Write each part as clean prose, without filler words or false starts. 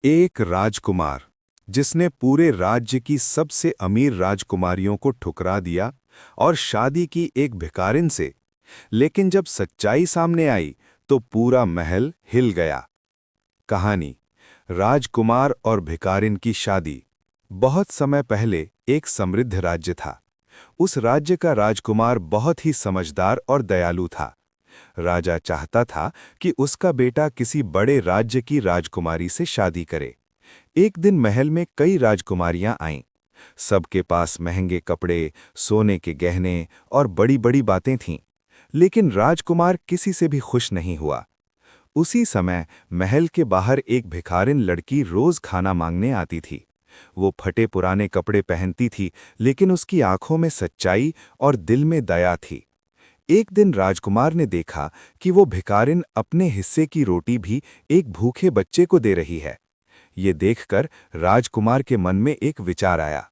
एक राजकुमार जिसने पूरे राज्य की सबसे अमीर राजकुमारियों को ठुकरा दिया और शादी की एक भिखारिन से। लेकिन जब सच्चाई सामने आई तो पूरा महल हिल गया। कहानी राजकुमार और भिखारिन की शादी। बहुत समय पहले एक समृद्ध राज्य था। उस राज्य का राजकुमार बहुत ही समझदार और दयालु था। राजा चाहता था कि उसका बेटा किसी बड़े राज्य की राजकुमारी से शादी करे। एक दिन महल में कई राजकुमारियां आईं। सबके पास महंगे कपड़े, सोने के गहने और बड़ी-बड़ी बातें थीं। लेकिन राजकुमार किसी से भी खुश नहीं हुआ। उसी समय महल के बाहर एक भिखारिन लड़की रोज खाना मांगने आती थी। वो फटे पुराने कपड़े पहनती थी, लेकिन उसकी आंखों में सच्चाई और दिल में दया थी। एक दिन राजकुमार ने देखा कि वो भिखारिन अपने हिस्से की रोटी भी एक भूखे बच्चे को दे रही है। ये देखकर राजकुमार के मन में एक विचार आया।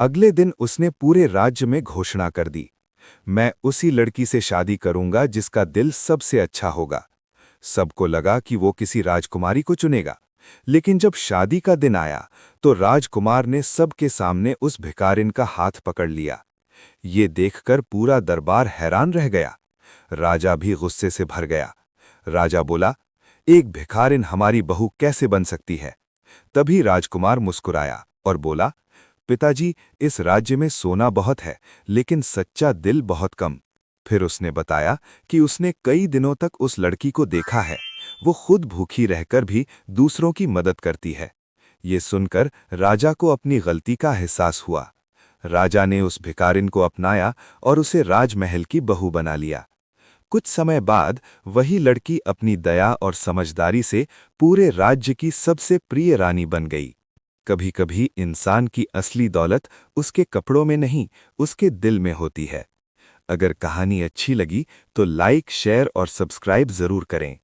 अगले दिन उसने पूरे राज्य में घोषणा कर दी, मैं उसी लड़की से शादी करूंगा जिसका दिल सबसे अच्छा होगा। सबको लगा कि वो किसी राजकुमारी को चुनेगा। लेकिन जब शादी का दिन आया तो राजकुमार ने सबके सामने उस भिखारिन का हाथ पकड़ लिया। ये देखकर पूरा दरबार हैरान रह गया। राजा भी गुस्से से भर गया। राजा बोला, एक भिखारिन हमारी बहू कैसे बन सकती है? तभी राजकुमार मुस्कुराया और बोला, पिताजी, इस राज्य में सोना बहुत है, लेकिन सच्चा दिल बहुत कम। फिर उसने बताया कि उसने कई दिनों तक उस लड़की को देखा है। वो खुद भूखी रहकर भी दूसरों की मदद करती है। ये सुनकर राजा को अपनी गलती का एहसास हुआ। राजा ने उस भिखारिन को अपनाया और उसे राजमहल की बहू बना लिया। कुछ समय बाद वही लड़की अपनी दया और समझदारी से पूरे राज्य की सबसे प्रिय रानी बन गई। कभी-कभी इंसान की असली दौलत उसके कपड़ों में नहीं, उसके दिल में होती है। अगर कहानी अच्छी लगी तो लाइक, शेयर और सब्सक्राइब जरूर करें।